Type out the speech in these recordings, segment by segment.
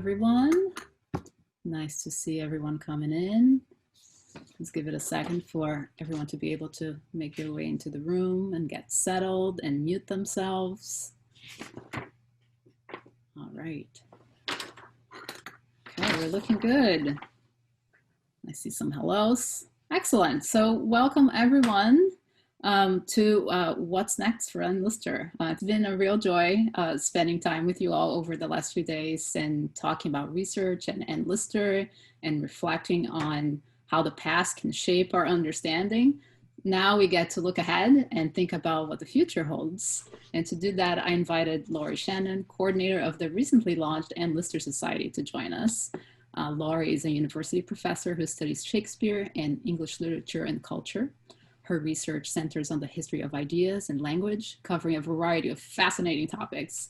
everyone. Nice to see everyone coming in. Let's give it a second for everyone to be able to make their way into the room and get settled and mute themselves. All right. Okay, we're looking good. I see some hellos. Excellent. So welcome everyone to What's Next for Enlister. It's been a real joy spending time with you all over the last few days and talking about research and Enlister and reflecting on how the past can shape our understanding. Now we get to look ahead and think about what the future holds. And to do that, I invited Laurie Shannon, coordinator of the recently launched Enlister Society, to join us. Laurie is a university professor who studies Shakespeare and English literature and culture. Her research centers on the history of ideas and language, covering a variety of fascinating topics.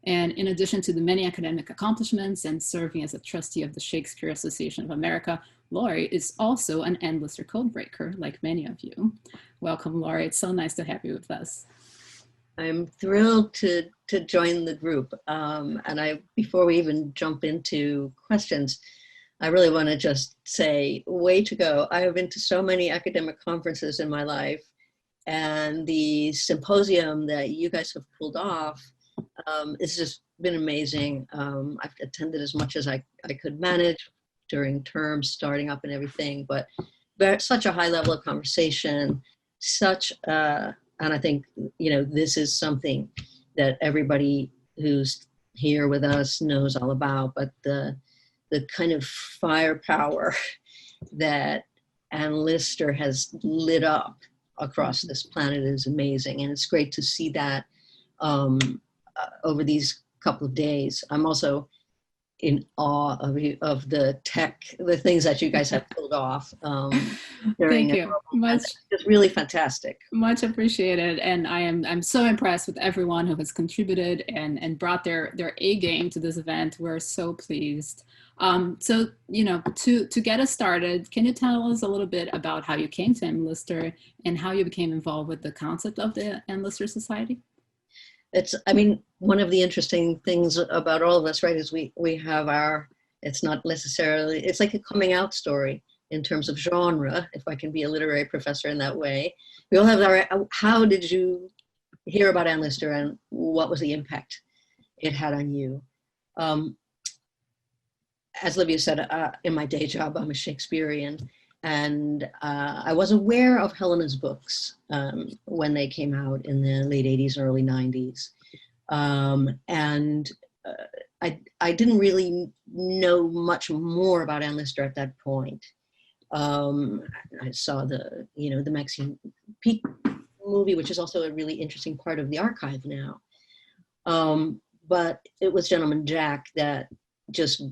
And in addition to the many academic accomplishments and serving as a trustee of the Shakespeare Association of America, Laurie is also an Enlister codebreaker, like many of you. Welcome, Laurie. It's so nice to have you with us. I'm thrilled to join the group. Before we even jump into questions, I really want to just say, way to go. I have been to so many academic conferences in my life, and the symposium that you guys have pulled off, it's just been amazing. I've attended as much as I could manage during terms, starting up and everything, but such a high level of conversation, and I think, you know, this is something that everybody who's here with us knows all about, but the kind of firepower that Enlister has lit up across this planet is amazing. And it's great to see that over these couple of days. I'm also in awe of the things that you guys have pulled off. Thank you. It's really fantastic. Much appreciated. And I'm so impressed with everyone who has contributed and brought their A game to this event. We're so pleased. So, you know, to get us started, can you tell us a little bit about how you came to Enlister and how you became involved with the concept of the Enlister Society? One of the interesting things about all of us, right, is we have it's not necessarily, it's like a coming out story in terms of genre, if I can be a literary professor in that way. We all have how did you hear about Enlister and what was the impact it had on you? As Lívia said, in my day job, I'm a Shakespearean, and I was aware of Helena's books when they came out in the late 80s, early 90s. I didn't really know much more about Enlister at that point. I saw the Maxine Peake movie, which is also a really interesting part of the archive now. But it was Gentleman Jack that just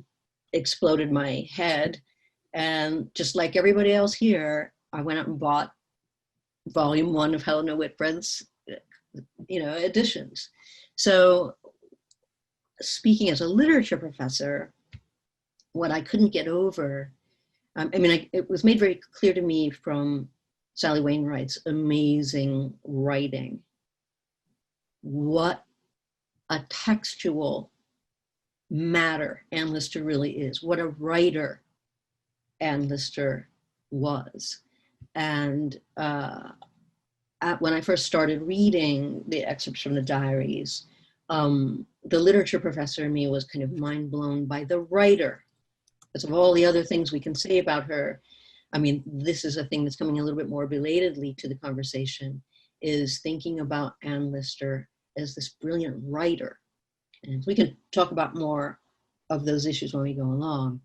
exploded my head. And just like everybody else here, I went out and bought volume 1 of Helena Whitbread's, editions. So speaking as a literature professor, what I couldn't get over, it was made very clear to me from Sally Wainwright's amazing writing, what a textual matter Enlister really is, what a writer Enlister was. And when I first started reading the excerpts from the diaries, the literature professor in me was kind of mind blown by the writer. Because of all the other things we can say about her, this is a thing that's coming a little bit more belatedly to the conversation, is thinking about Enlister as this brilliant writer. And we can talk about more of those issues when we go along.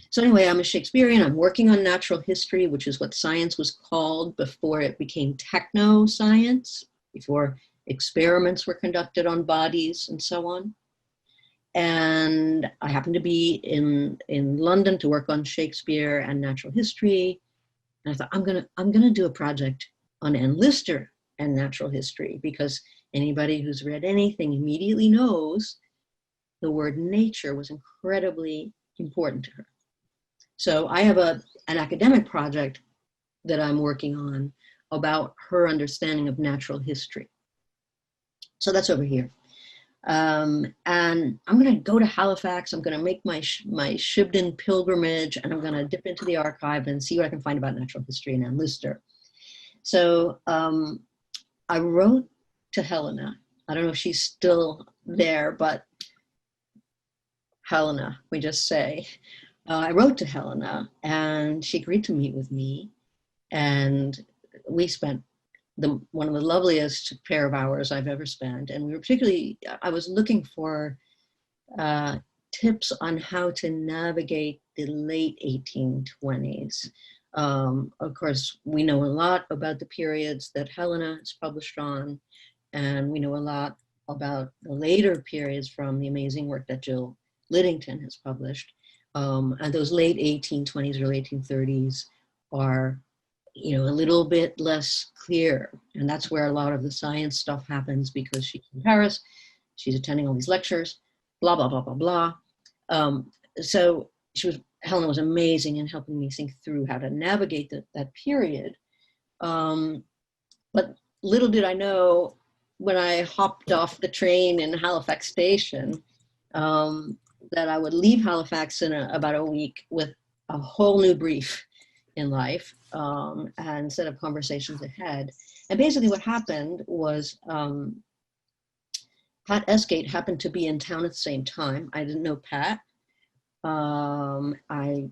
So anyway, I'm a Shakespearean. I'm working on natural history, which is what science was called before it became techno-science, before experiments were conducted on bodies and so on. And I happened to be in London to work on Shakespeare and natural history. And I thought, I'm gonna do a project on Enlister and natural history, because anybody who's read anything immediately knows the word nature was incredibly important to her. So I have an academic project that I'm working on about her understanding of natural history. So that's over here. And I'm going to go to Halifax. I'm going to make my Shibden pilgrimage, and I'm going to dip into the archive and see what I can find about natural history in Anne Lister. So I wrote to Helena. I don't know if she's still there, but Helena, we just say. I wrote to Helena, and she agreed to meet with me, and we spent one of the loveliest pair of hours I've ever spent. And we were particularly, I was looking for tips on how to navigate the late 1820s. Of course, we know a lot about the periods that Helena is published on, and we know a lot about the later periods from the amazing work that Jill Liddington has published. And those late 1820s, early 1830s are, you know, a little bit less clear. And that's where a lot of the science stuff happens, because she's in Paris, she's attending all these lectures, blah, blah, blah, blah, blah. So Helena was amazing in helping me think through how to navigate that period. But little did I know, when I hopped off the train in Halifax station, that I would leave Halifax in about a week with a whole new brief in life, and set of conversations ahead. And basically what happened was Pat Esgate happened to be in town at the same time. I didn't know Pat. I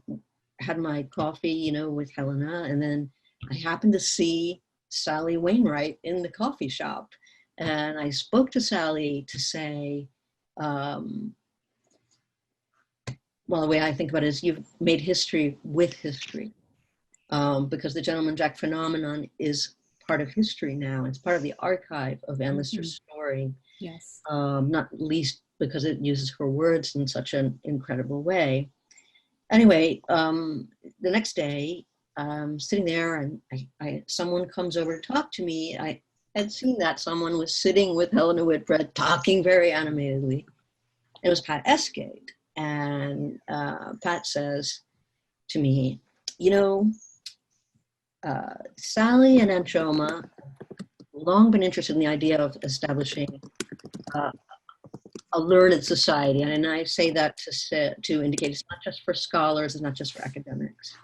had my coffee, you know, with Helena, and then I happened to see Sally Wainwright in the coffee shop. And I spoke to Sally to say, well, the way I think about it is, you've made history with history, because the Gentleman Jack phenomenon is part of history now. It's part of the archive of Anne Lister's story. Yes. Not least because it uses her words in such an incredible way. Anyway, the next day, I'm sitting there, and someone comes over to talk to me. I had seen that someone was sitting with Helena Whitbread, talking very animatedly. It was Pat Esgate. And Pat says to me, you know, Sally and Aunt Joma long been interested in the idea of establishing a learned society. And I say that to indicate it's not just for scholars, it's not just for academics,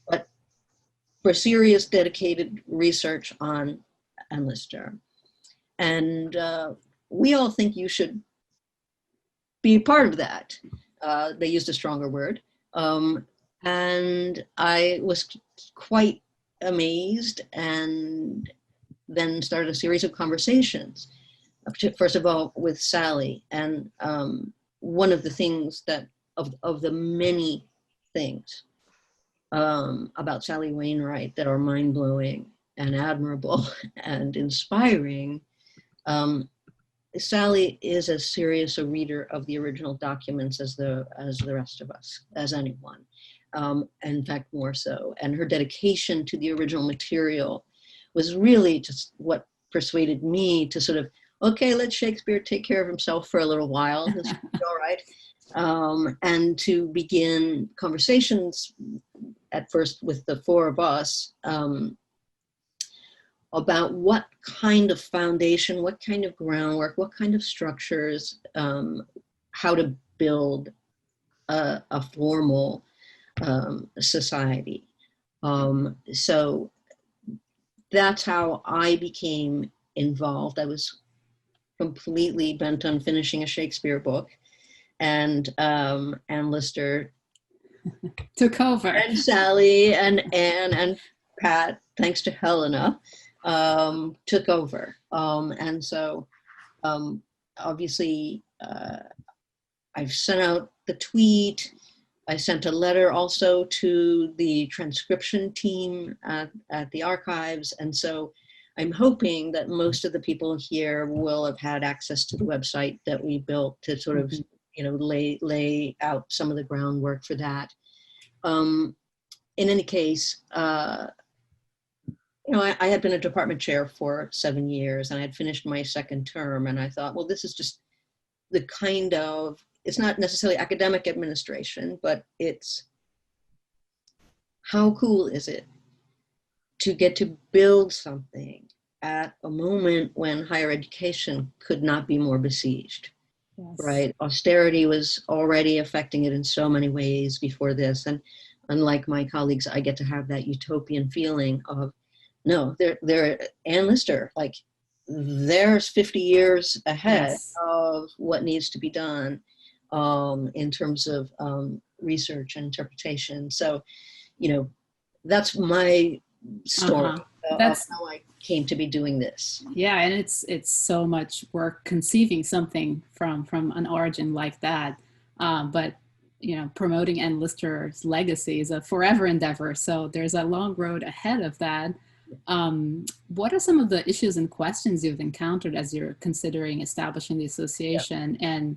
but for serious, dedicated research on Anne Lister. And we all think you should be a part of that. They used a stronger word. And I was quite amazed, and then started a series of conversations. First of all, with Sally. And one of the things that, of the many things about Sally Wainwright that are mind-blowing and admirable and inspiring, Sally is as serious a reader of the original documents as the rest of us, as anyone. In fact, more so. And her dedication to the original material was really just what persuaded me to sort of, okay, let Shakespeare take care of himself for a little while. This will be all right. And to begin conversations at first with the four of us about what kind of foundation, what kind of groundwork, what kind of structures, how to build a formal society. So that's how I became involved. I was completely bent on finishing a Shakespeare book, and Lister took over. And Sally and Anne and Pat, thanks to Helena, took over. And so obviously I've sent out the tweet. I sent a letter also to the transcription team at the archives. And so I'm hoping that most of the people here will have had access to the website that we built to sort of, you know, lay out some of the groundwork for that. In any case, you know, I had been a department chair for 7 years, and I had finished my second term, and I thought, well, this is just the kind of, it's not necessarily academic administration, but it's how cool is it to get to build something at a moment when higher education could not be more besieged. Yes. right? Austerity was already affecting it in so many ways before this. And unlike my colleagues, I get to have that utopian feeling of, no, they're Ann Lister, like there's 50 years ahead Yes. of what needs to be done in terms of research and interpretation. So, you know, that's my story of That's, how I came to be doing this. yeah, and it's so much work conceiving something from an origin like that. But you know, promoting Ann Lister's legacy is a forever endeavor. So there's a long road ahead of that. What are some of the issues and questions you've encountered as you're considering establishing the association? And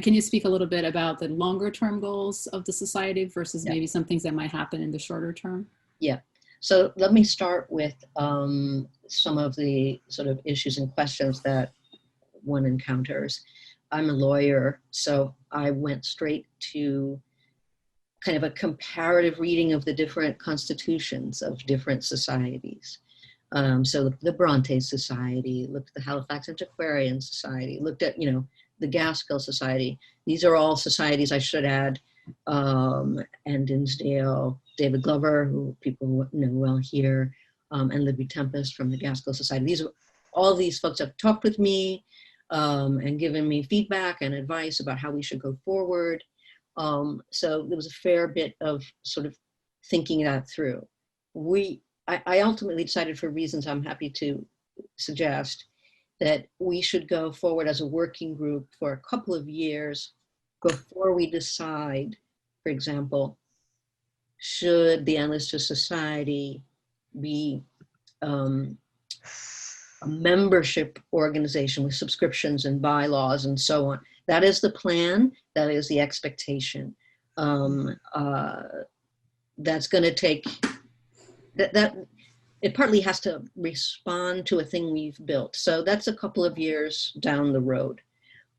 can you speak a little bit about the longer term goals of the society versus maybe some things that might happen in the shorter term? Yeah. So let me start with some of the sort of issues and questions that one encounters. I'm a lawyer, so I went straight to kind of a comparative reading of the different constitutions of different societies. So looked at the Bronte Society, looked at the Halifax Antiquarian Society, looked at, you know, the Gaskell Society. These are all societies, I should add, and Dinsdale, David Glover, who people know well here, and Libby Tempest from the Gaskell Society. These are all these folks have talked with me and given me feedback and advice about how we should go forward. So there was a fair bit of sort of thinking that through. I ultimately decided, for reasons I'm happy to suggest, that we should go forward as a working group for a couple of years before we decide, for example, should the Ann Lister Society be a membership organization with subscriptions and bylaws and so on. That is the plan. That is the expectation. That's going to take that. It partly has to respond to a thing we've built. So that's a couple of years down the road.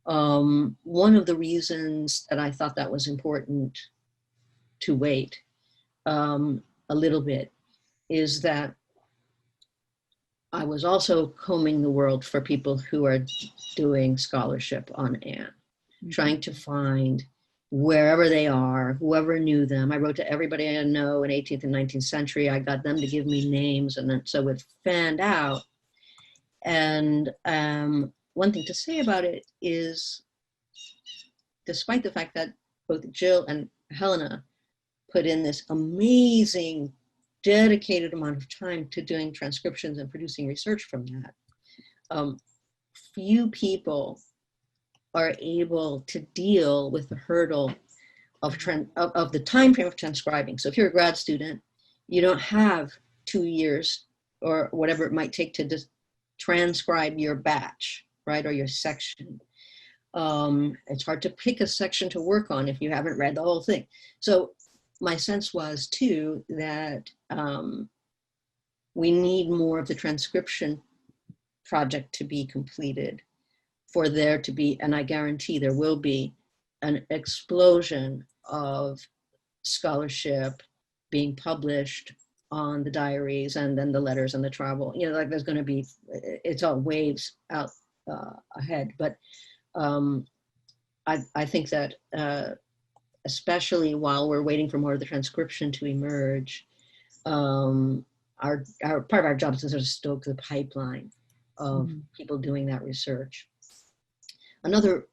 One of the reasons that I thought that was important to wait a little bit is that I was also combing the world for people who are doing scholarship on Anne, trying to find wherever they are, whoever knew them. I wrote to everybody I know in 18th and 19th century. I got them to give me names, and then so it fanned out. And one thing to say about it is, despite the fact that both Jill and Helena put in this amazing, dedicated amount of time to doing transcriptions and producing research from that, few people are able to deal with the hurdle of the time frame of transcribing. So if you're a grad student, you don't have 2 years or whatever it might take to just transcribe your batch, right, or your section. It's hard to pick a section to work on if you haven't read the whole thing. So my sense was too that we need more of the transcription project to be completed for there to be, and I guarantee there will be, an explosion of scholarship being published on the diaries and then the letters and the travel. You know, like there's going to be, it's all waves out ahead. But I think that especially while we're waiting for more of the transcription to emerge, our part of our job is to sort of stoke the pipeline of people doing that research. Another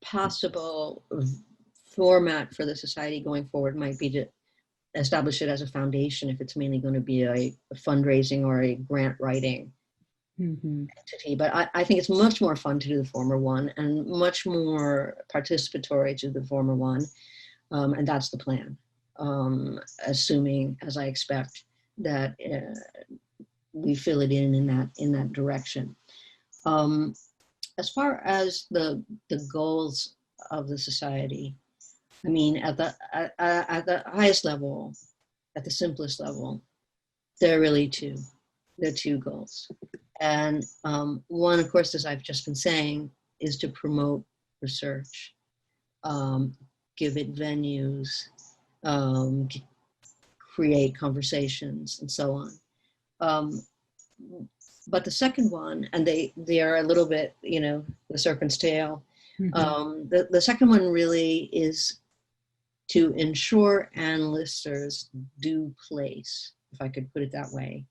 possible format for the society going forward might be to establish it as a foundation if it's mainly going to be a fundraising or a grant writing entity. But I think it's much more fun to do the former one and much more participatory to do the former one. And that's the plan, assuming, as I expect, that we fill it in that direction. As far as the goals of the society, I mean, at the highest level, at the simplest level, there are really two. There are two goals. And one, of course, as I've just been saying, is to promote research, give it venues, create conversations, and so on. But the second one, and they are a little bit, you know, the serpent's tail, The second one really is to ensure analysters do place, if I could put it that way,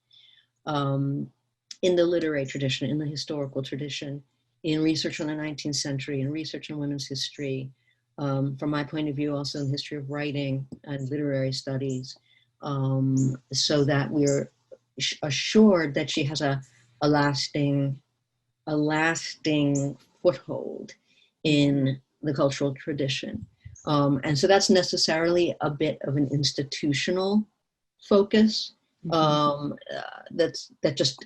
in the literary tradition, in the historical tradition, in research on the 19th century, in research on women's history, from my point of view, also in the history of writing and literary studies, so that we're assured that she has a lasting foothold in the cultural tradition. And so that's necessarily a bit of an institutional focus. That just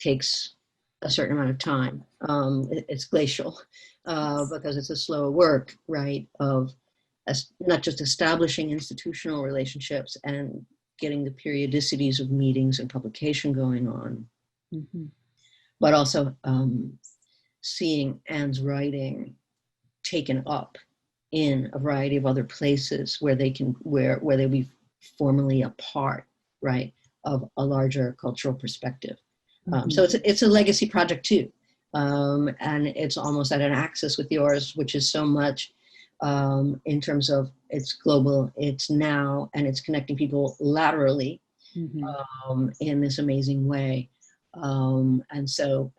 takes a certain amount of time. It's glacial because it's a slow work, right, of not just establishing institutional relationships and getting the periodicities of meetings and publication going on, but also seeing Anne's writing taken up in a variety of other places where they can, where they'll be formally a part, right, of a larger cultural perspective. So it's a legacy project too. And it's almost at an axis with yours, which is so much in terms of it's global, it's now, and it's connecting people laterally in this amazing way. And so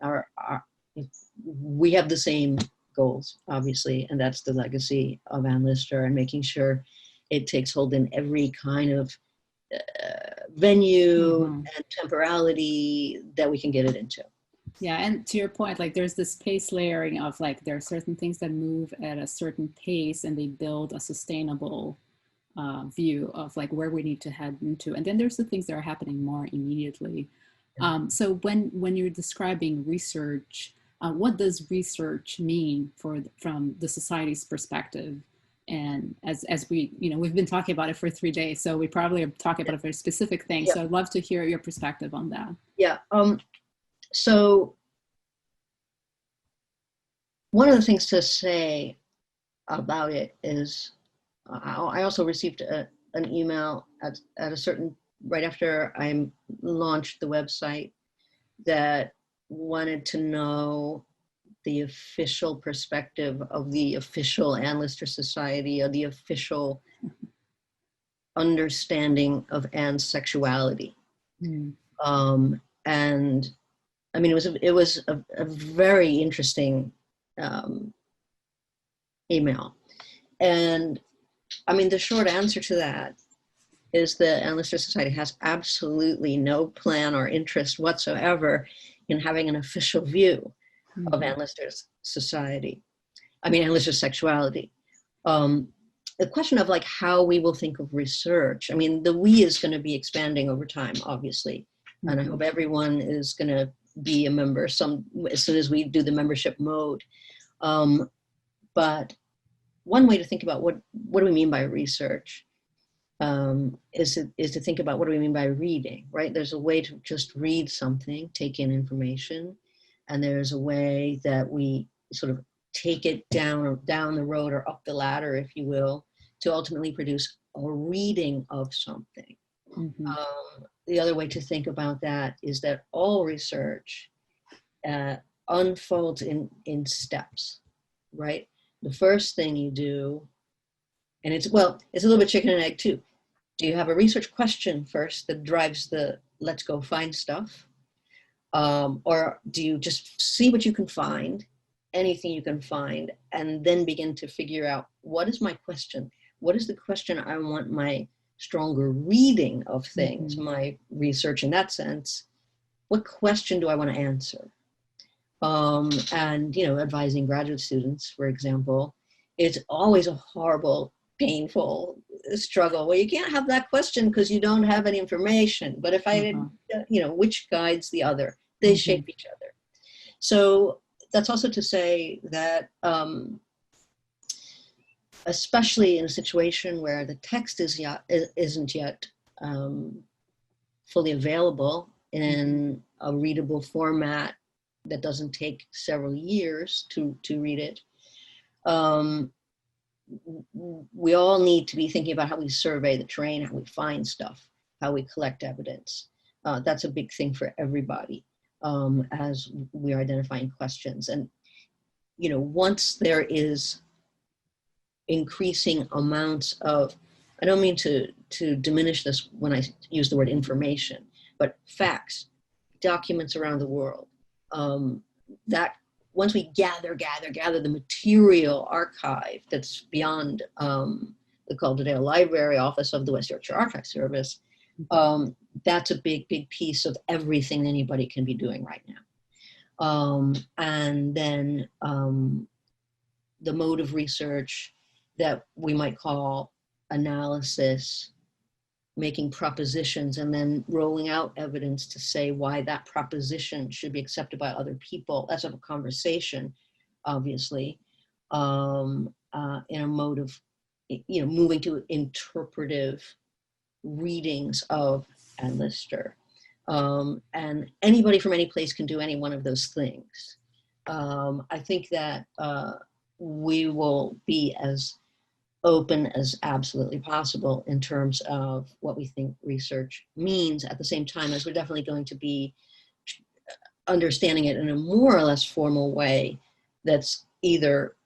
we have the same goals, obviously, and that's the legacy of Anne Lister and making sure it takes hold in every kind of venue and temporality that we can get it into. Yeah, and to your point, like there's this pace layering of like there are certain things that move at a certain pace and they build a sustainable view of like where we need to head into. And then there's the things that are happening more immediately. So when you're describing research, what does research mean from the society's perspective? And as we, we've been talking about it for 3 days, so we probably are talking about a very specific thing. So I'd love to hear your perspective on that. Yeah. So one of the things to say about it is, I also received an email at a certain, right after I launched the website, that wanted to know the official perspective of the official Anne Lister Society, or the official understanding of Anne's sexuality. And I mean, it was a very interesting email. And I mean, the short answer to that is that Anne Lister Society has absolutely no plan or interest whatsoever in having an official view of Anne Lister's society. I mean, Anne Lister's sexuality. The question of like how we will think of research. I mean, the we is going to be expanding over time, obviously. And I hope everyone is going to be a member as soon as we do the membership mode. But one way to think about what do we mean by research is to think about what do we mean by reading, right? There's a way to just read something, take in information, and there's a way that we sort of take it down the road or up the ladder, if you will, to ultimately produce a reading of something. The other way to think about that is that all research unfolds in steps, right? The first thing you do, and it's a little bit chicken and egg too. Do you have a research question first that drives the let's go find stuff? Or do you just see what you can find, anything you can find, and then begin to figure out what is my question? What is the question I want my stronger reading of things, my research in that sense? What question do I want to answer? And, advising graduate students, for example, it's always a horrible, painful struggle. Well, you can't have that question because you don't have any information. But if I, which guides the other? They shape each other. So that's also to say that, especially in a situation where the text isn't yet fully available in a readable format that doesn't take several years to read it, we all need to be thinking about how we survey the terrain, how we find stuff, how we collect evidence. That's a big thing for everybody as we are identifying questions. And once there is increasing amounts of, I don't mean to diminish this when I use the word information, but facts, documents around the world, that once we gather the material archive that's beyond the Calderdale Library Office of the West Yorkshire Archive Service, that's a big piece of everything anybody can be doing right now. And then the mode of research that we might call analysis, making propositions and then rolling out evidence to say why that proposition should be accepted by other people. That's a conversation, obviously, in a mode of, moving to interpretive readings of Anne Lister. And anybody from any place can do any one of those things. I think that we will be as open as absolutely possible in terms of what we think research means, at the same time as we're definitely going to be understanding it in a more or less formal way that's either,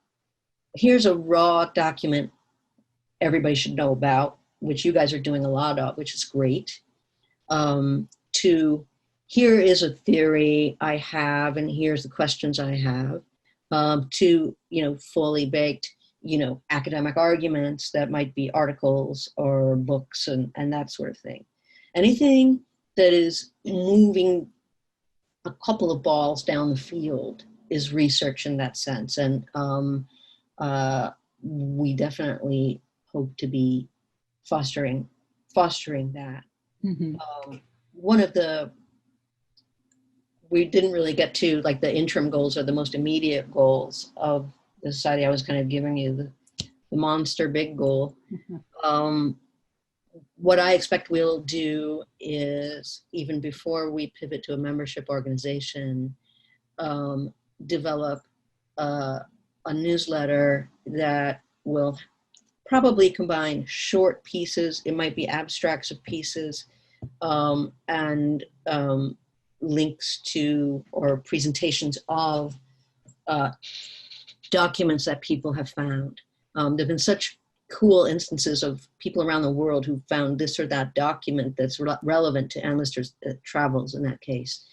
here's a raw document everybody should know about, which you guys are doing a lot of, which is great, to here is a theory I have and here's the questions I have, to, fully baked, academic arguments that might be articles or books and that sort of thing. Anything that is moving a couple of balls down the field is research in that sense. And we definitely hope to be fostering that. Mm-hmm. One of the, we didn't really get to like the interim goals or the most immediate goals of the society. I was kind of giving you the monster big goal. Mm-hmm. What I expect we'll do is, even before we pivot to a membership organization, develop a newsletter that will probably combine short pieces. It might be abstracts of pieces, and links to or presentations of documents that people have found. There have been such cool instances of people around the world who found this or that document that's relevant to Anne Lister's travels in that case.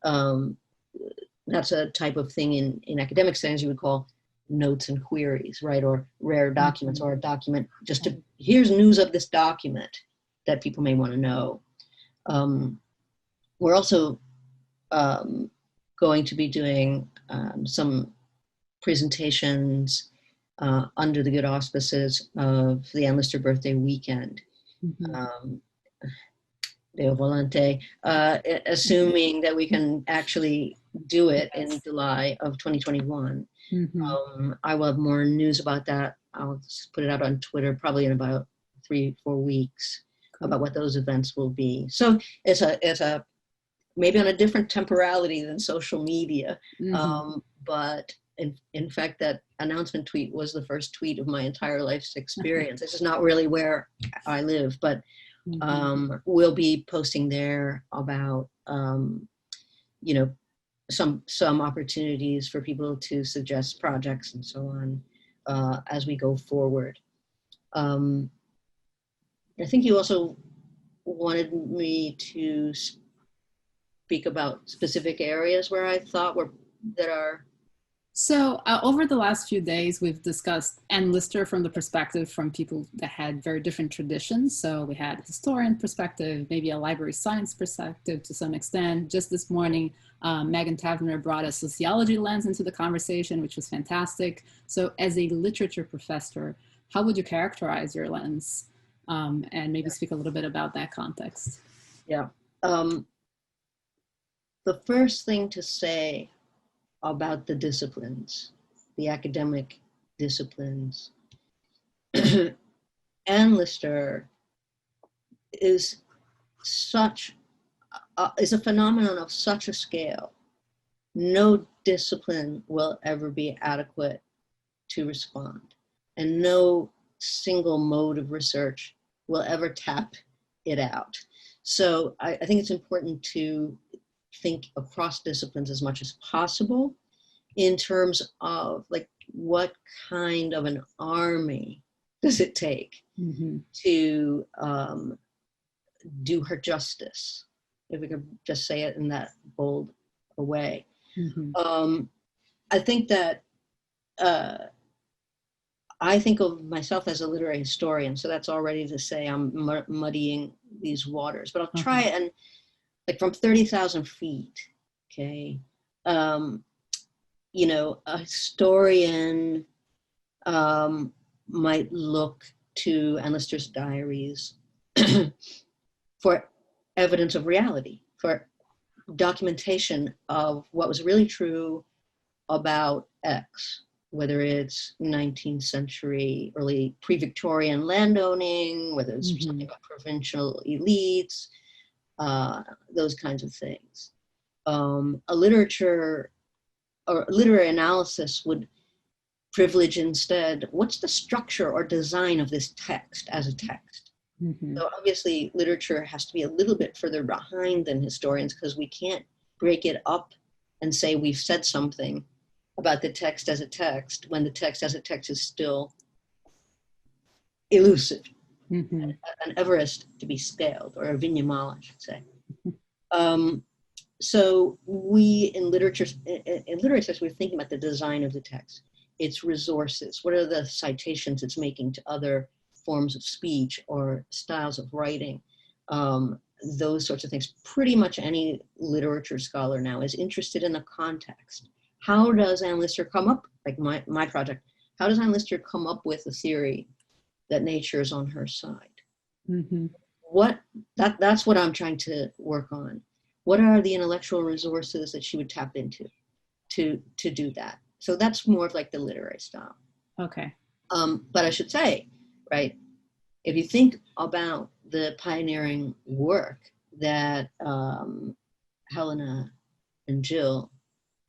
That's a type of thing in academic settings you would call notes and queries, right? Or rare documents, or a document just to, here's news of this document that people may want to know. We're also going to be doing some presentations under the good auspices of the Anne Lister birthday weekend. Mm-hmm. Deo volante, assuming that we can actually do it in July of 2021. Mm-hmm. I will have more news about that. I'll just put it out on Twitter probably in about 3-4 weeks about what those events will be. So it's a maybe on a different temporality than social media, but in fact that announcement tweet was the first tweet of my entire life's experience. This is not really where I live, but we'll be posting there about some opportunities for people to suggest projects and so on as we go forward. I think you also wanted me to speak about specific areas where I thought that are. So over the last few days, we've discussed Anne Lister from the perspective from people that had very different traditions. So we had historian perspective, maybe a library science perspective to some extent. Just this morning, Megan Tavener brought a sociology lens into the conversation, which was fantastic. So as a literature professor, how would you characterize your lens? And maybe speak a little bit about that context. Yeah. The first thing to say about the disciplines, the academic disciplines, Anne Lister is a phenomenon of such a scale. No discipline will ever be adequate to respond, and no single mode of research will ever tap it out. So I think it's important to think across disciplines as much as possible in terms of like, what kind of an army does it take to do her justice, if we could just say it in that bold a way. I think that I think of myself as a literary historian, so that's already to say I'm muddying these waters, but I'll try and, like, from 30,000 feet, okay, you know, a historian might look to Anne Lister's diaries for evidence of reality, for documentation of what was really true about X, whether it's 19th century, early pre-Victorian landowning, whether it's something about provincial elites, those kinds of things. A literature or literary analysis would privilege instead, what's the structure or design of this text as a text? So obviously literature has to be a little bit further behind than historians, because we can't break it up and say we've said something about the text as a text when the text as a text is still elusive, an Everest to be scaled, or a Vinyamala, I should say. So we in literature, we're thinking about the design of the text, its resources, what are the citations it's making to other forms of speech or styles of writing, those sorts of things. Pretty much any literature scholar now is interested in the context. How does Anne Lister come up, like my project, how does Anne Lister come up with a theory that nature is on her side? That's what I'm trying to work on. What are the intellectual resources that she would tap into to do that? So that's more of like the literary style. Okay. But I should say, right, if you think about the pioneering work that Helena and Jill,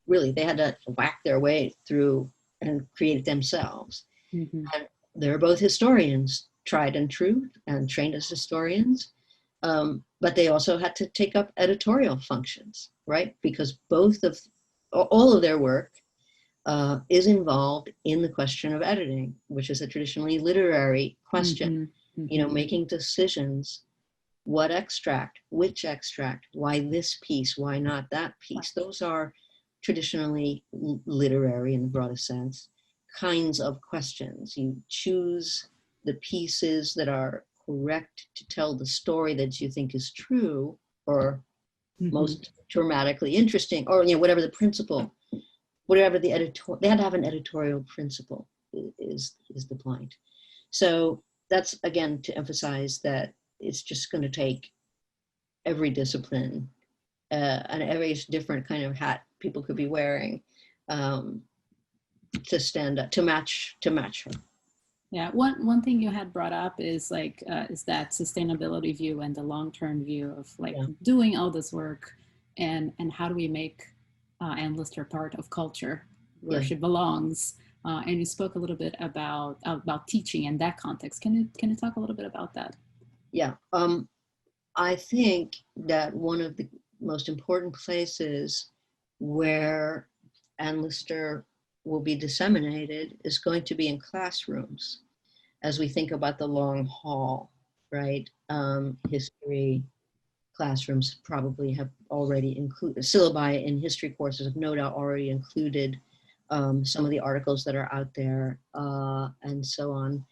really, they had to whack their way through and create it themselves. And they're both historians, tried and true, and trained as historians. But they also had to take up editorial functions, right? Because all of their work is involved in the question of editing, which is a traditionally literary question. You know, making decisions, what extract, which extract, why this piece, why not that piece. Those are traditionally literary in the broadest sense kinds of questions. You choose the pieces that are correct to tell the story that you think is true or most dramatically interesting, or whatever the principle, whatever the editor, they had to have an editorial principle is the point. So that's, again, to emphasize that it's just going to take every discipline and every different kind of hat people could be wearing to stand up, to match her. Yeah, one thing you had brought up is like is that sustainability view and the long-term view of like doing all this work, and how do we make Anne Lister part of culture where she belongs. And you spoke a little bit about teaching in that context. Can you talk a little bit about that? Yeah, I think that one of the most important places where Anne Lister will be disseminated is going to be in classrooms, as we think about the long haul, right? History classrooms probably have already included, syllabi in history courses have no doubt already included some of the articles that are out there and so on.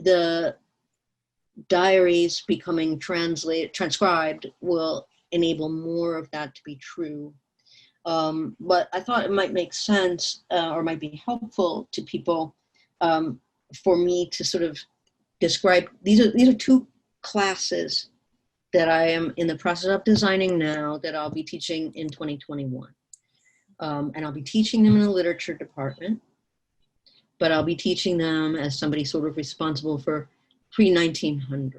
The diaries becoming transcribed will enable more of that to be true. But I thought it might make sense or might be helpful to people for me to sort of describe, these are two classes that I am in the process of designing now that I'll be teaching in 2021. And I'll be teaching them in the literature department, but I'll be teaching them as somebody sort of responsible for pre-1900.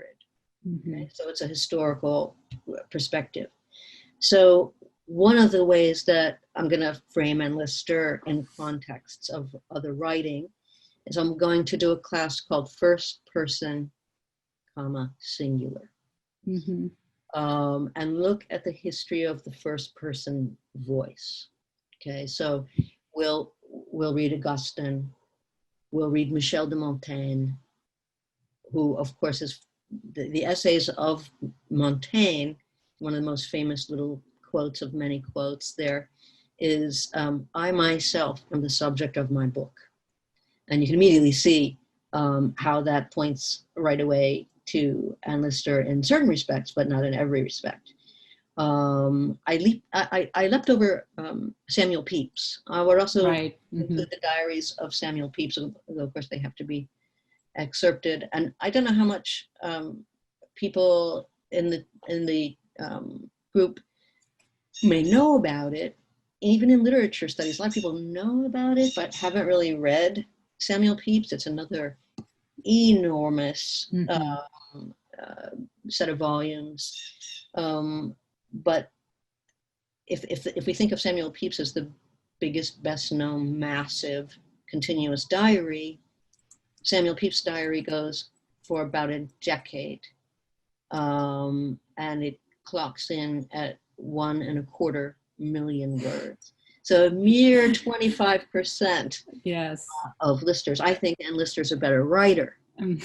Okay? So it's a historical perspective. So one of the ways that I'm going to frame Anne Lister in contexts of other writing is I'm going to do a class called First Person, Singular. And look at the history of the first person voice. Okay, so we'll read Augustine, we'll read Michel de Montaigne, who of course is the essays of Montaigne. One of the most famous little quotes of many quotes there is, I myself am the subject of my book. And you can immediately see how that points right away to Anne Lister in certain respects, but not in every respect. I leapt over Samuel Pepys. I would also include the diaries of Samuel Pepys, although of course they have to be excerpted. And I don't know how much people in the group may know about it. Even in literature studies, a lot of people know about it, but haven't really read Samuel Pepys. It's another enormous set of volumes. But if we think of Samuel Pepys as the biggest, best known, massive, continuous diary, Samuel Pepys' diary goes for about a decade. And it clocks in at 1.25 million words. So a mere 25% yes. of Lister's. I think Anne Lister's a better writer. And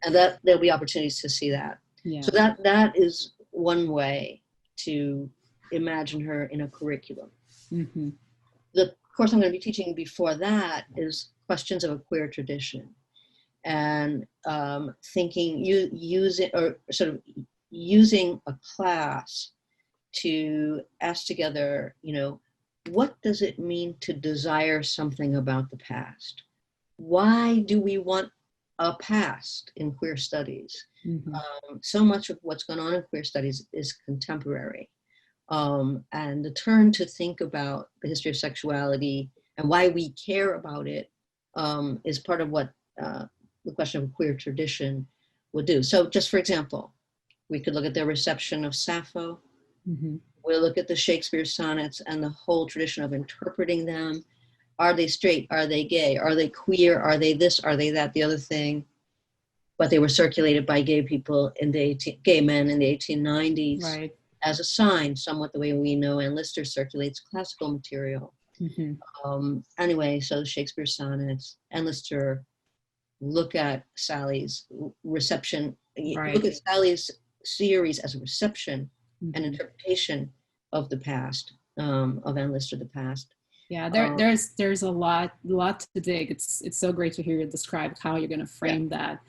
that there'll be opportunities to see that. Yeah. So that is one way to imagine her in a curriculum. The course I'm going to be teaching before that is questions of a queer tradition, and thinking, using a class to ask together, what does it mean to desire something about the past? Why do we want a past in queer studies? So much of what's going on in queer studies is contemporary. And the turn to think about the history of sexuality and why we care about it is part of what the question of a queer tradition would do. So just for example, we could look at their reception of Sappho. We'll look at the Shakespeare sonnets and the whole tradition of interpreting them. Are they straight? Are they gay? Are they queer? Are they this? Are they that? The other thing? But they were circulated by gay people gay men in the 1890s, right, as a sign, somewhat the way we know Anne Lister circulates classical material. Anyway, so Shakespeare sonnets, Anne Lister, look at Sally's reception, right, look at Sally's series as a reception and interpretation of the past, of Anne Lister, the past. Yeah, there's a lot to dig. It's so great to hear you describe how you're going to frame that.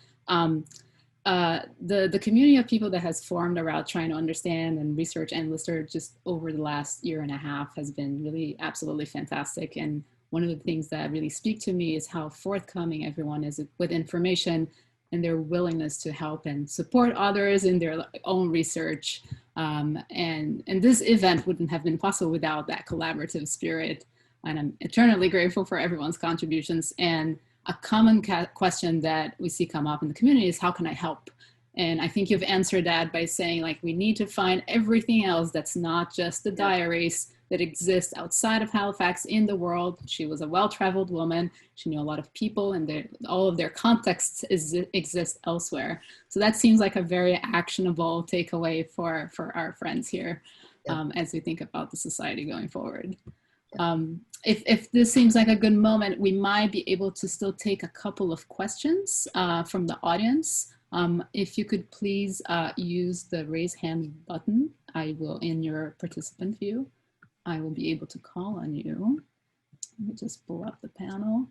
The community of people that has formed around trying to understand and research Anne Lister just over the last year and a half has been really absolutely fantastic. And one of the things that really speak to me is how forthcoming everyone is with information and their willingness to help and support others in their own research. And this event wouldn't have been possible without that collaborative spirit. And I'm eternally grateful for everyone's contributions. And a common question that we see come up in the community is, how can I help? And I think you've answered that by saying, like, we need to find everything else that's not just the diaries that exist outside of Halifax in the world. She was a well-traveled woman. She knew a lot of people, and all of their contexts exist elsewhere. So that seems like a very actionable takeaway for our friends here as we think about the society going forward. If this seems like a good moment, we might be able to still take a couple of questions from the audience. If you could please use the raise hand button, I will, in your participant view, I will be able to call on you. Let me just pull up the panel.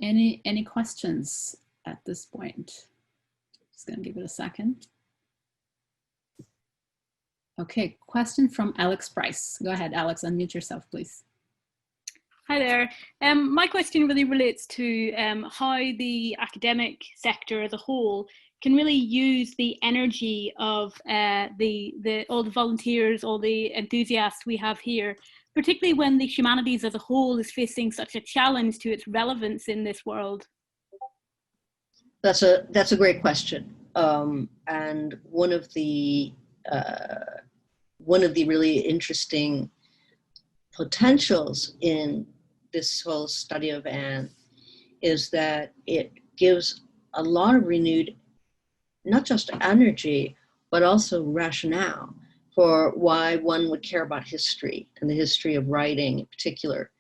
Any questions at this point? Just gonna give it a second. Okay, question from Alex Price. Go ahead, Alex, unmute yourself, please. Hi there. My question really relates to how the academic sector as a whole can really use the energy of all the volunteers, all the enthusiasts we have here, particularly when the humanities as a whole is facing such a challenge to its relevance in this world. That's a great question, and one of the really interesting potentials in this whole study of Anne is that it gives a lot of renewed, not just energy, but also rationale for why one would care about history and the history of writing in particular.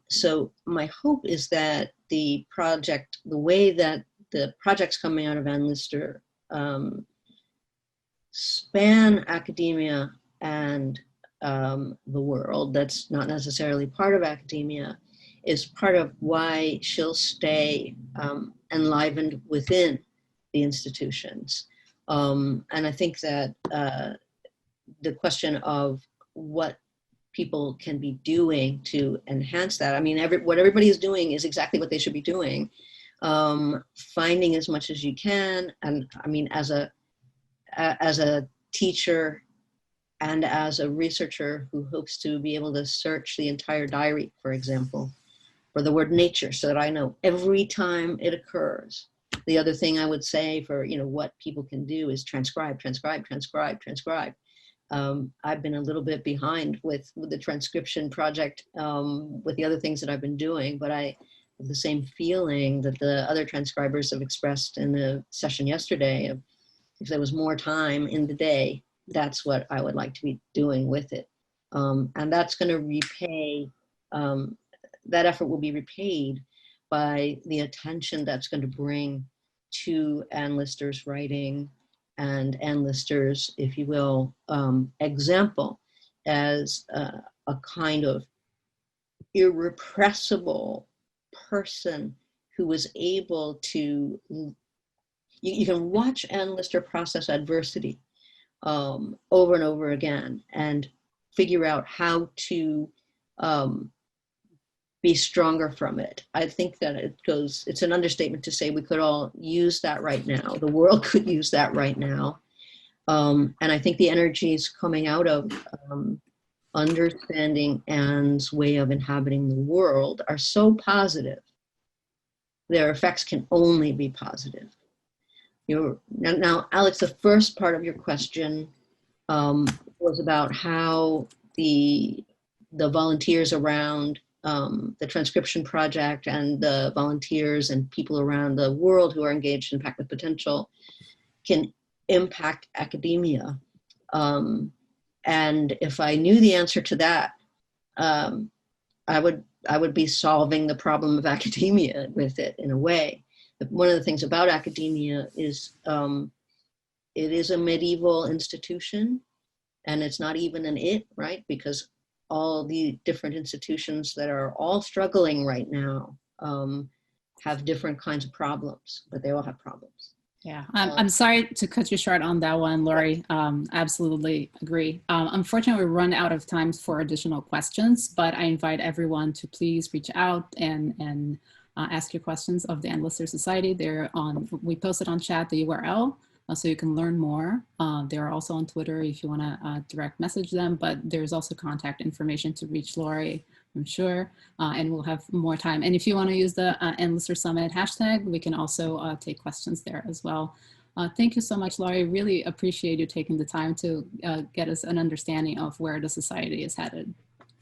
So my hope is that the project, the way that the projects coming out of Ann Lister span academia and the world that's not necessarily part of academia, is part of why she'll stay enlivened within the institutions. And I think that the question of what people can be doing to enhance that, I mean, what everybody is doing is exactly what they should be doing. Finding as much as you can. And I mean, as a teacher and as a researcher who hopes to be able to search the entire diary, for example, for the word nature, so that I know every time it occurs. The other thing I would say for, you know, what people can do is transcribe. I've been a little bit behind with the transcription project, with the other things that I've been doing, but I have the same feeling that the other transcribers have expressed in the session yesterday of, if there was more time in the day, that's what I would like to be doing with it. And that's going to repay, that effort will be repaid by the attention that's going to bring to Ann Lister's writing and Ann Lister's, if you will, example as a kind of irrepressible person who was able to, you can watch Ann Lister process adversity over and over again and figure out how to be stronger from it. I think that it's an understatement to say we could all use that right now. The world could use that right now. And I think the energies coming out of understanding Anne's way of inhabiting the world are so positive. Their effects can only be positive. Now, Alex, the first part of your question was about how the volunteers around the transcription project and the volunteers and people around the world who are engaged in Packed with Potential can impact academia. And if I knew the answer to that, I would be solving the problem of academia with it in a way. One of the things about academia is it is a medieval institution, and it's not even an it, right? Because all the different institutions that are all struggling right now have different kinds of problems, but they all have problems. Yeah, I'm sorry to cut you short on that one, Laurie. Absolutely agree. Unfortunately, we run out of time for additional questions, but I invite everyone to please reach out and ask your questions of the Ann Lister Society. We posted on chat the URL so you can learn more. They're also on Twitter if you want to direct message them, but there's also contact information to reach Laurie, I'm sure, and we'll have more time. And if you want to use the Ann Lister Summit hashtag, we can also take questions there as well. Thank you so much, Laurie. Really appreciate you taking the time to get us an understanding of where the society is headed.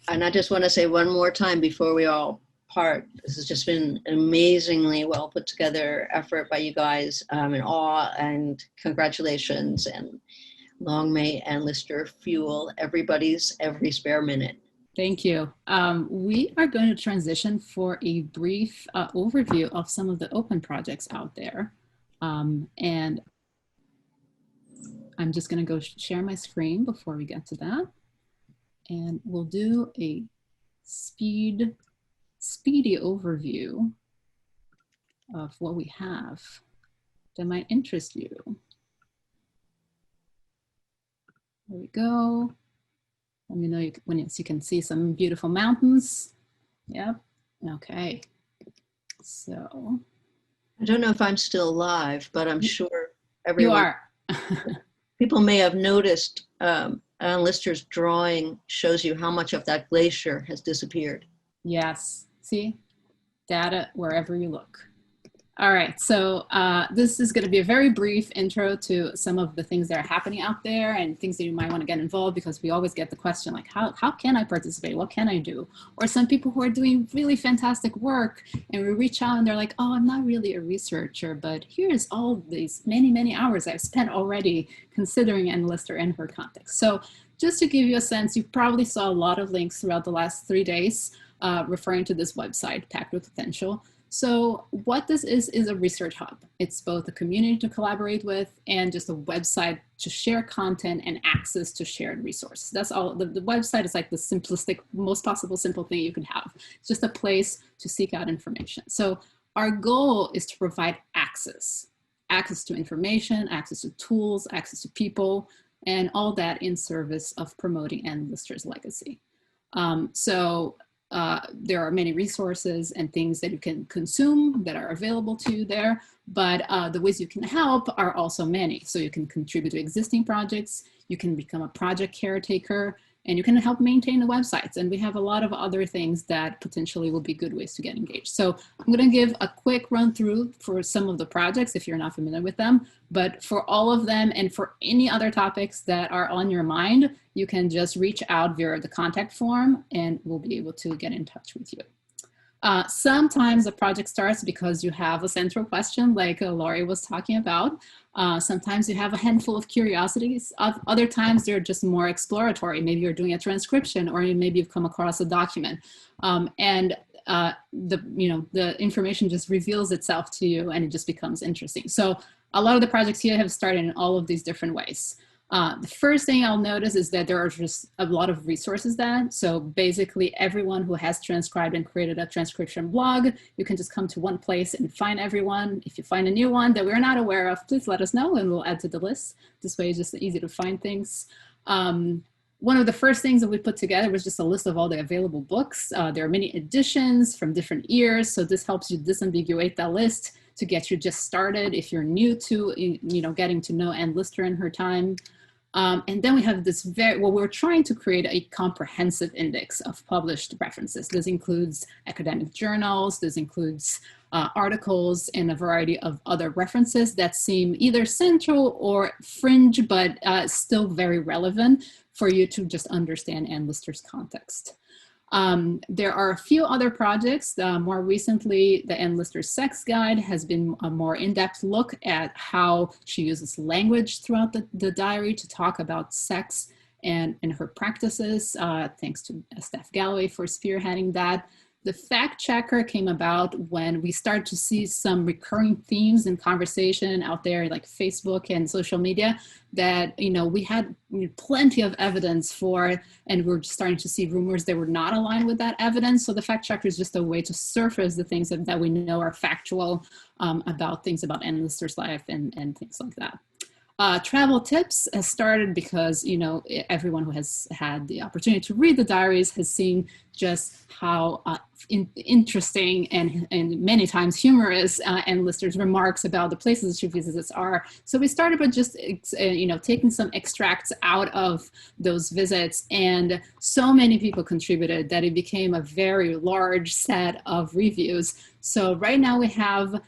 And I just want to say one more time before we all part, this has just been an amazingly well put together effort by you guys, in awe, and congratulations, and long may Ann Lister fuel everybody's every spare minute. Thank you. We are going to transition for a brief overview of some of the open projects out there. And I'm just going to go share my screen before we get to that. And we'll do a speedy overview of what we have that might interest you. There we go. Let me know when you can see some beautiful mountains. Yep. Okay. So. I don't know if I'm still live, but I'm sure everyone. You are. People may have noticed Ann Lister's drawing shows you how much of that glacier has disappeared. Yes. See? Data wherever you look. All right, so this is going to be a very brief intro to some of the things that are happening out there and things that you might want to get involved, because we always get the question like, how can I participate? What can I do? Or some people who are doing really fantastic work and we reach out and they're like, oh, I'm not really a researcher, but here's all these many hours I've spent already considering Ann Lister and her context. So just to give you a sense, you probably saw a lot of links throughout the last 3 days referring to this website, Packed with Potential. So what this is a research hub. It's both a community to collaborate with and just a website to share content and access to shared resources. That's all. The website is like the simplistic, most possible simple thing you can have. It's just a place to seek out information. So our goal is to provide access to information, access to tools, access to people, and all that in service of promoting Ann Lister's legacy. There are many resources and things that you can consume that are available to you there, but the ways you can help are also many. So you can contribute to existing projects, you can become a project caretaker, and you can help maintain the websites. And we have a lot of other things that potentially will be good ways to get engaged. So I'm going to give a quick run through for some of the projects if you're not familiar with them, but for all of them and for any other topics that are on your mind, you can just reach out via the contact form and we'll be able to get in touch with you. Sometimes a project starts because you have a central question like Laurie was talking about. Sometimes you have a handful of curiosities. Other times they're just more exploratory. Maybe you're doing a transcription or maybe you've come across a document the information just reveals itself to you and it just becomes interesting. So a lot of the projects here have started in all of these different ways. The first thing I'll notice is that there are just a lot of resources then. So basically everyone who has transcribed and created a transcription blog, you can just come to one place and find everyone. If you find a new one that we're not aware of, please let us know and we'll add to the list. This way it's just easy to find things. One of the first things that we put together was just a list of all the available books. There are many editions from different years. So this helps you disambiguate that list to get you just started if you're new to getting to know Ann Lister in her time. And then we have this we're trying to create a comprehensive index of published references. This includes academic journals, this includes articles and a variety of other references that seem either central or fringe, but still very relevant for you to just understand Ann Lister's context. There are a few other projects. More recently, the Ann Lister Sex Guide has been a more in-depth look at how she uses language throughout the diary to talk about sex and her practices. Thanks to Steph Galloway for spearheading that. The fact checker came about when we started to see some recurring themes in conversation out there like Facebook and social media that we had plenty of evidence for, and we're starting to see rumors that were not aligned with that evidence. So the fact checker is just a way to surface the things that we know are factual about things about Ann Lister's life and things like that. Travel tips has started because, everyone who has had the opportunity to read the diaries has seen just how interesting and many times humorous Ann Lister's remarks about the places she visits are. So we started with just, taking some extracts out of those visits, and so many people contributed that it became a very large set of reviews. So right now we have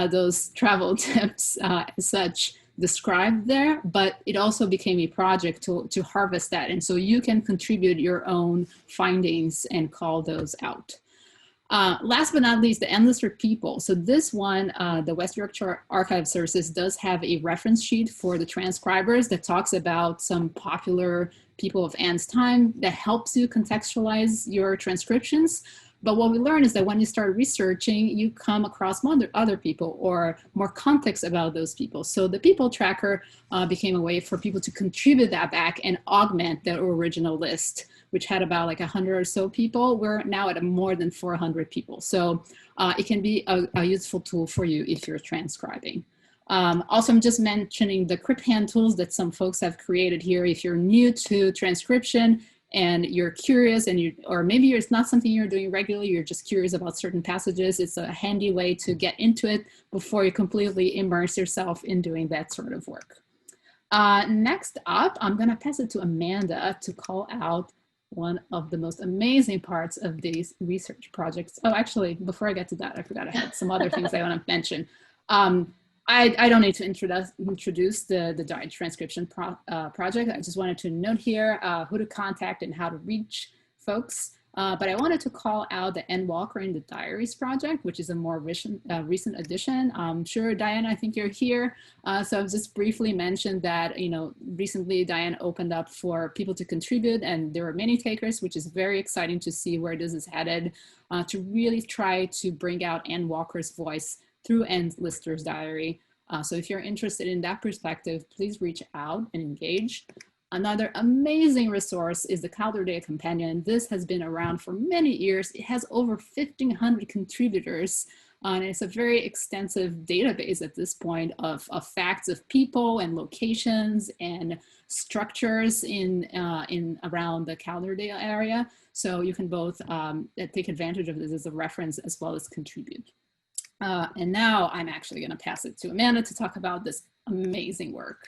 those travel tips as such described there, but it also became a project to harvest that. And so you can contribute your own findings and call those out. Last but not least, the Ann Lister people. So this one, the West Yorkshire Archive Services does have a reference sheet for the transcribers that talks about some popular people of Ann's time that helps you contextualize your transcriptions. But what we learned is that when you start researching, you come across other people or more context about those people. So the people tracker became a way for people to contribute that back and augment their original list, which had about like 100 or so people. We're now at more than 400 people. So it can be a useful tool for you if you're transcribing. Also, I'm just mentioning the CryptHand tools that some folks have created here. If you're new to transcription, and you're curious or maybe it's not something you're doing regularly, you're just curious about certain passages, it's a handy way to get into it before you completely immerse yourself in doing that sort of work. Next up, I'm gonna pass it to Amanda to call out one of the most amazing parts of these research projects. Oh, actually, before I get to that, I forgot I had some other things I want to mention. I don't need to introduce the diary transcription project. I just wanted to note here who to contact and how to reach folks. But I wanted to call out the Ann Walker in the Diaries project, which is a more recent addition. Sure, Diane, I think you're here. So I've just briefly mentioned that, recently Diane opened up for people to contribute, and there were many takers, which is very exciting to see where this is headed, to really try to bring out Ann Walker's voice through Ann Lister's diary. So if you're interested in that perspective, please reach out and engage. Another amazing resource is the Calendar Day Companion. This has been around for many years. It has over 1,500 contributors, and it's a very extensive database at this point of facts of people and locations and structures in around the Calendar Day area. So you can both take advantage of this as a reference as well as contribute. And now I'm actually going to pass it to Amanda to talk about this amazing work.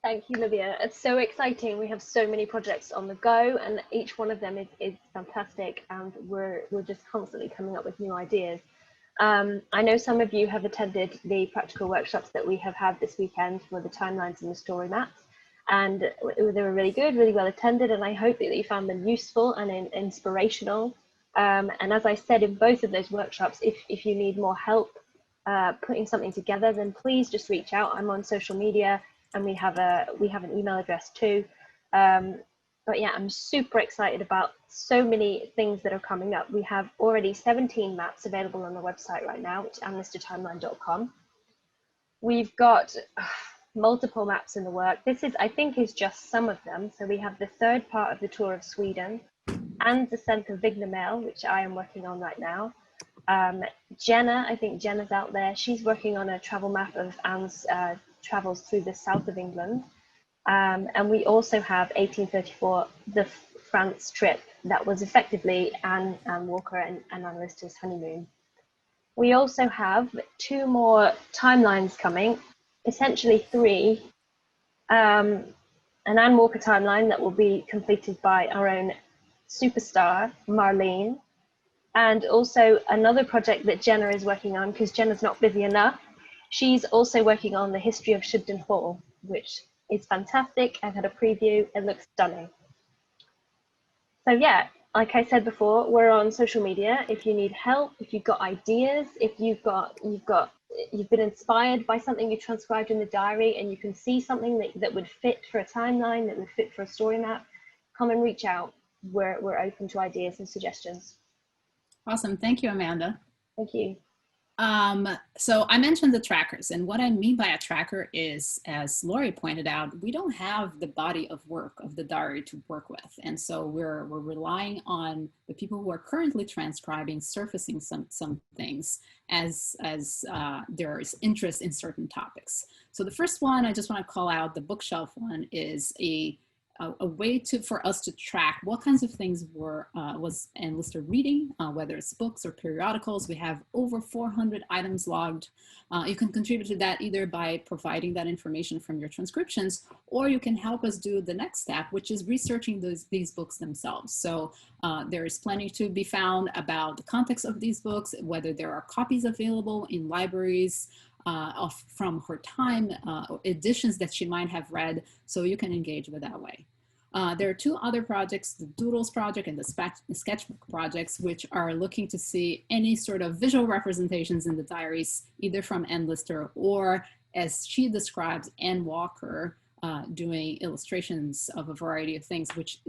Thank you, Lívia. It's so exciting. We have so many projects on the go, and each one of them is fantastic, and we're just constantly coming up with new ideas. I know some of you have attended the practical workshops that we have had this weekend for the timelines and the story maps, and they were really good, really well attended, and I hope that you found them useful and inspirational. And as I said in both of those workshops, if you need more help putting something together, then please just reach out. I'm on social media, and we have an email address too. But yeah, I'm super excited about so many things that are coming up. We have already 17 maps available on the website right now, which is annlistertimeline.com. We've got multiple maps in the work. This I think is just some of them. So we have the third part of the tour of Sweden and the Descent of Vignemale, which I am working on right now. Jenna, I think Jenna's out there. She's working on a travel map of Anne's travels through the south of England. And we also have 1834, the France trip that was effectively Anne Walker and Ann Lister's honeymoon. We also have 2 more timelines coming, essentially 3. An Ann Walker timeline that will be completed by our own superstar, Marlene, and also another project that Jenna is working on, because Jenna's not busy enough. She's also working on the history of Shibden Hall, which is fantastic. I've had a preview, it looks stunning. So yeah, like I said before, we're on social media. If you need help, if you've got ideas, if you've been inspired by something you transcribed in the diary and you can see something that would fit for a timeline, that would fit for a story map, come and reach out. We're open to ideas and suggestions. Awesome, thank you, Amanda. Thank you. So I mentioned the trackers, and what I mean by a tracker is, as Laurie pointed out, we don't have the body of work of the diary to work with, and so we're relying on the people who are currently transcribing, surfacing some things as there is interest in certain topics. So the first one I just want to call out, the bookshelf one, is a way for us to track what kinds of things was Ann Lister reading, whether it's books or periodicals. We have over 400 items logged. You can contribute to that either by providing that information from your transcriptions, or you can help us do the next step, which is researching these books themselves. So there is plenty to be found about the context of these books, whether there are copies available in libraries, from her time, editions that she might have read, so you can engage with that way. There are 2 other projects, the Doodles project and the Sketchbook projects, which are looking to see any sort of visual representations in the diaries, either from Ann Lister or, as she describes, Ann Walker, doing illustrations of a variety of things, which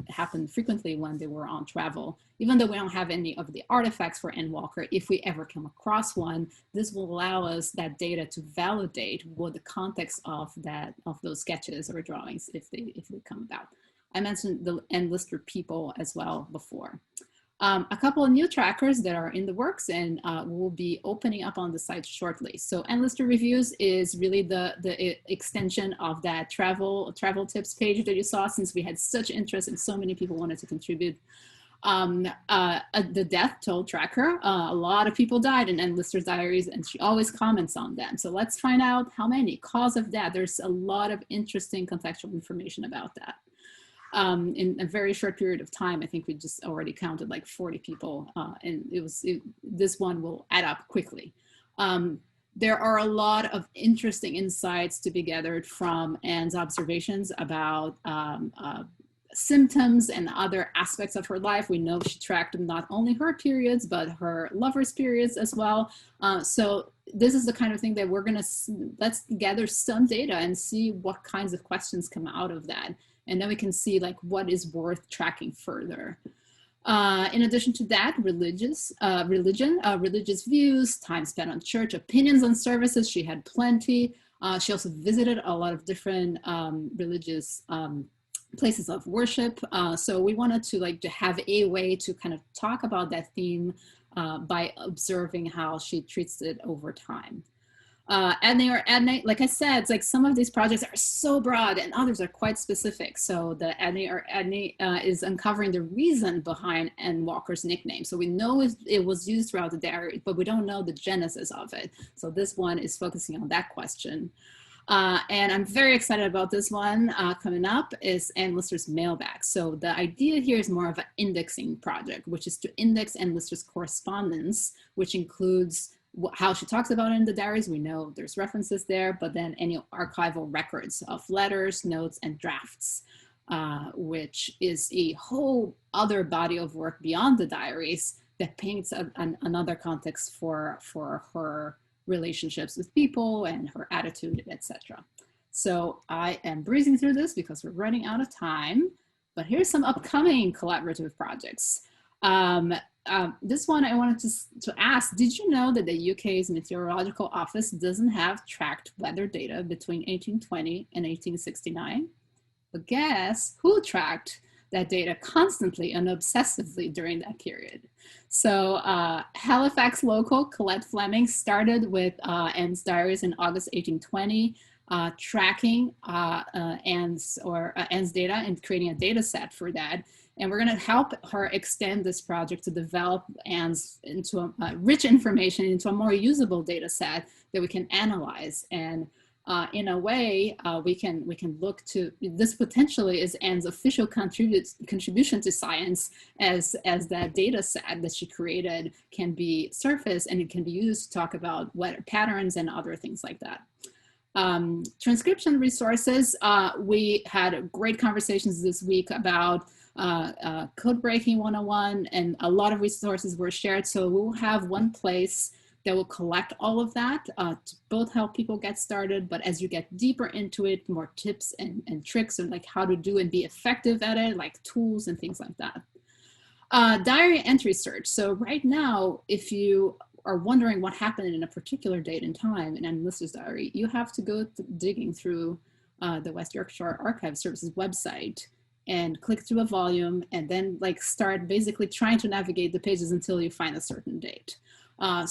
happened frequently when they were on travel. Even though we don't have any of the artifacts for Ann Walker, if we ever come across one, this will allow us that data to validate what the context of those sketches or drawings, if they come about. I mentioned the Ann Lister people as well before. A couple of new trackers that are in the works and will be opening up on the site shortly. So Ann Lister Reviews is really the extension of that travel tips page that you saw, since we had such interest and so many people wanted to contribute. The death toll tracker, a lot of people died in Ann Lister's diaries, and she always comments on them. So let's find out how many, cause of death. There's a lot of interesting contextual information about that. in a very short period of time. I think we just already counted like 40 people, and this one will add up quickly. There are a lot of interesting insights to be gathered from Anne's observations about symptoms and other aspects of her life. We know she tracked not only her periods, but her lover's periods as well. So this is the kind of thing that we're gonna, let's gather some data and see what kinds of questions come out of that. And then we can see like what is worth tracking further. In addition to that, religious views, time spent on church, opinions on services, she had plenty. She also visited a lot of different religious places of worship. So we wanted to have a way to kind of talk about that theme by observing how she treats it over time. Adney, like I said, it's like some of these projects are so broad and others are quite specific. So the Adney is uncovering the reason behind Anne Walker's nickname. So we know it was used throughout the diary, but we don't know the genesis of it. So this one is focusing on that question. And I'm very excited about this one. Coming up is Anne Lister's mailbag. So the idea here is more of an indexing project, which is to index Anne Lister's correspondence, which includes how she talks about it in the diaries. We know there's references there, but then any archival records of letters, notes, and drafts, which is a whole other body of work beyond the diaries that paints another context for her relationships with people and her attitude, etc. So I am breezing through this because we're running out of time, but here's some upcoming collaborative projects. This one I wanted to ask, did you know that the UK's Meteorological Office doesn't have tracked weather data between 1820 and 1869? But guess who tracked that data constantly and obsessively during that period? So Halifax local Colette Fleming started with Anne's diaries in August 1820, tracking Anne's data and creating a data set for that. And we're going to help her extend this project to develop Anne's into rich information into a more usable data set that we can analyze. And in a way, we can look to this potentially is Anne's official contribution to science, as that data set that she created can be surfaced and it can be used to talk about weather patterns and other things like that. Transcription resources, we had great conversations this week about Code Breaking 101, and a lot of resources were shared. So we'll have one place that will collect all of that to both help people get started, but as you get deeper into it, more tips and tricks and like how to do and be effective at it, like tools and things like that. Diary entry search. So right now, if you are wondering what happened in a particular date and time in Anne Lister's diary, you have to go digging through the West Yorkshire Archive Services website and click through a volume and then like start basically trying to navigate the pages until you find a certain date.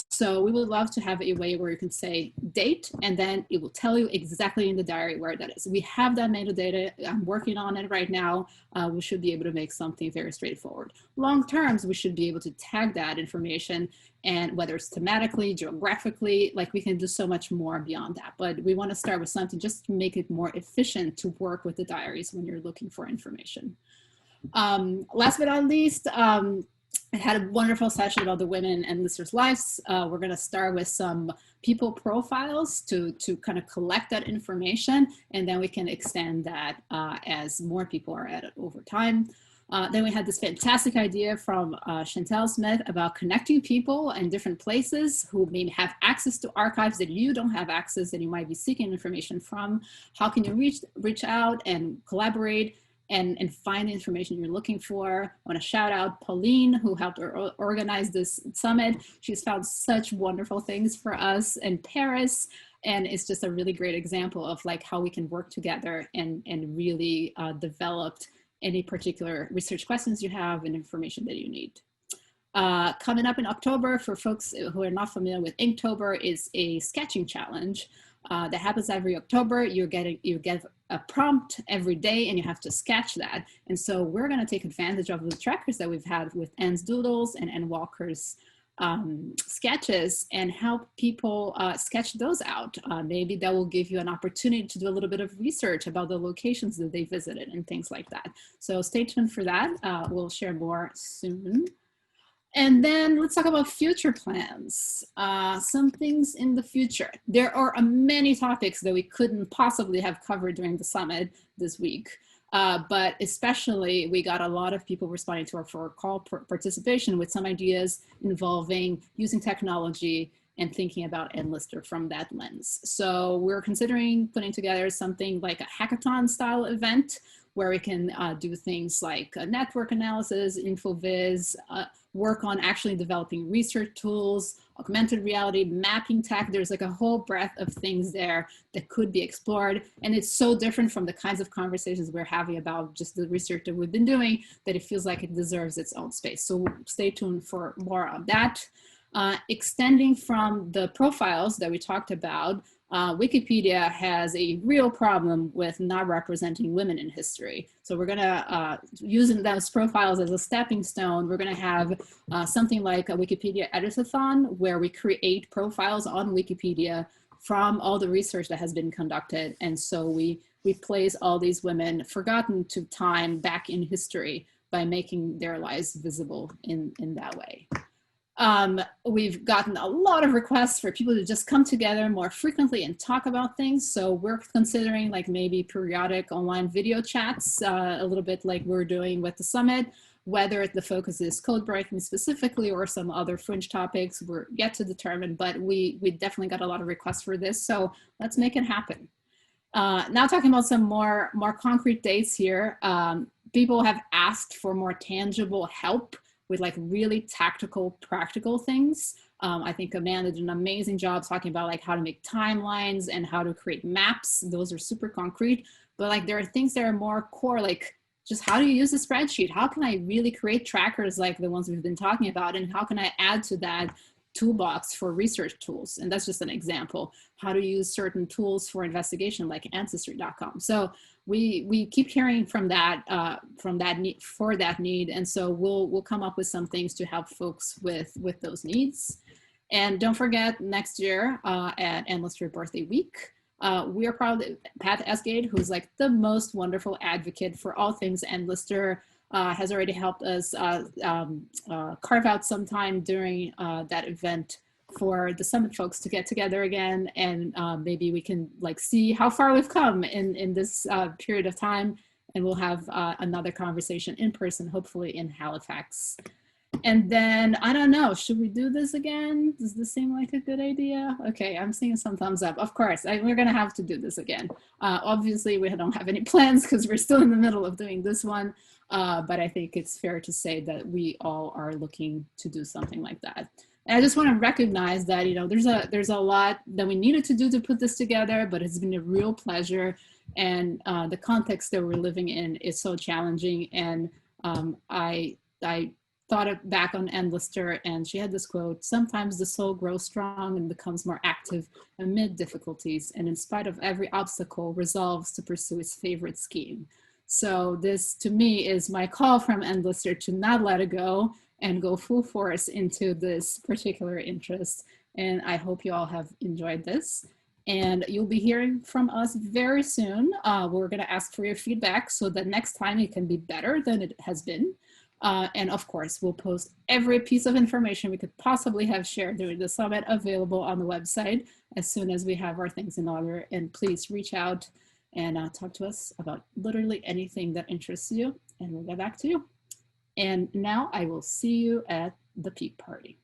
So we would love to have a way where you can say date, and then it will tell you exactly in the diary where that is. We have that metadata. I'm working on it right now. We should be able to make something very straightforward. Long terms, we should be able to tag that information, and whether it's thematically, geographically, like we can do so much more beyond that. But we want to start with something just to make it more efficient to work with the diaries when you're looking for information. Last but not least, I had a wonderful session about the women and Lister's lives. We're going to start with some people profiles to kind of collect that information, and then we can extend that as more people are added over time. Then we had this fantastic idea from Chantel Smith about connecting people in different places who may have access to archives that you don't have access, that you might be seeking information from. How can you reach out and collaborate and find the information you're looking for? I want to shout out Pauline, who helped organize this summit. She's found such wonderful things for us in Paris, and it's just a really great example of like how we can work together and really develop any particular research questions you have and information that you need. Coming up in October, for folks who are not familiar with Inktober, is a sketching challenge that happens every October. You get a prompt every day and you have to sketch that. And so we're going to take advantage of the trackers that we've had with Anne's doodles and Anne Walker's sketches and help people sketch those out. Maybe that will give you an opportunity to do a little bit of research about the locations that they visited and things like that. So stay tuned for that. We'll share more soon. And then let's talk about future plans. Some things in the future. There are many topics that we couldn't possibly have covered during the summit this week. But especially, we got a lot of people responding to our for call participation with some ideas involving using technology and thinking about Endlister from that lens. So we're considering putting together something like a hackathon style event where we can do things like network analysis, InfoViz, work on actually developing research tools, augmented reality, mapping tech. There's like a whole breadth of things there that could be explored. And it's so different from the kinds of conversations we're having about just the research that we've been doing that it feels like it deserves its own space. So stay tuned for more on that. Extending from the profiles that we talked about, Wikipedia has a real problem with not representing women in history. So we're gonna, using those profiles as a stepping stone, we're gonna have something like a Wikipedia Edithon where we create profiles on Wikipedia from all the research that has been conducted. And so we place all these women forgotten to time back in history by making their lives visible in that way. We've gotten a lot of requests for people to just come together more frequently and talk about things. So we're considering like maybe periodic online video chats, a little bit like we're doing with the summit, whether the focus is code breaking specifically or some other fringe topics, we're yet to determine, but we definitely got a lot of requests for this. So let's make it happen. Now talking about some more concrete dates here. People have asked for more tangible help with like really tactical, practical things. I think Amanda did an amazing job talking about like how to make timelines and how to create maps. Those are super concrete, but like there are things that are more core, like just how do you use a spreadsheet? How can I really create trackers like the ones we've been talking about? And how can I add to that toolbox for research tools? And that's just an example. How to use certain tools for investigation like Ancestry.com. So we keep hearing from that need, and so we'll come up with some things to help folks with those needs. And don't forget, next year at Endlister Birthday Week, we are proud that Pat Esgade, who's like the most wonderful advocate for all things Endlister, has already helped us carve out some time during that event for the summit folks to get together again, and maybe we can like see how far we've come in this period of time, and we'll have another conversation in person, hopefully in Halifax. And then, I don't know, should we do this again? Does this seem like a good idea? Okay, I'm seeing some thumbs up. Of course, we're gonna have to do this again. Obviously, we don't have any plans because we're still in the middle of doing this one, but I think it's fair to say that we all are looking to do something like that. And I just want to recognize that, you know, there's a lot that we needed to do to put this together, but it's been a real pleasure. And the context that we're living in is so challenging. And I thought back on Endlister, and she had this quote: "Sometimes the soul grows strong and becomes more active amid difficulties, and in spite of every obstacle, resolves to pursue its favorite scheme." So this, to me, is my call from Endlister to not let it go and go full force into this particular interest. And I hope you all have enjoyed this. And you'll be hearing from us very soon. We're going to ask for your feedback so that next time it can be better than it has been. And of course, we'll post every piece of information we could possibly have shared during the summit available on the website as soon as we have our things in order. And please reach out and talk to us about literally anything that interests you, and we'll get back to you. And now I will see you at the peak party.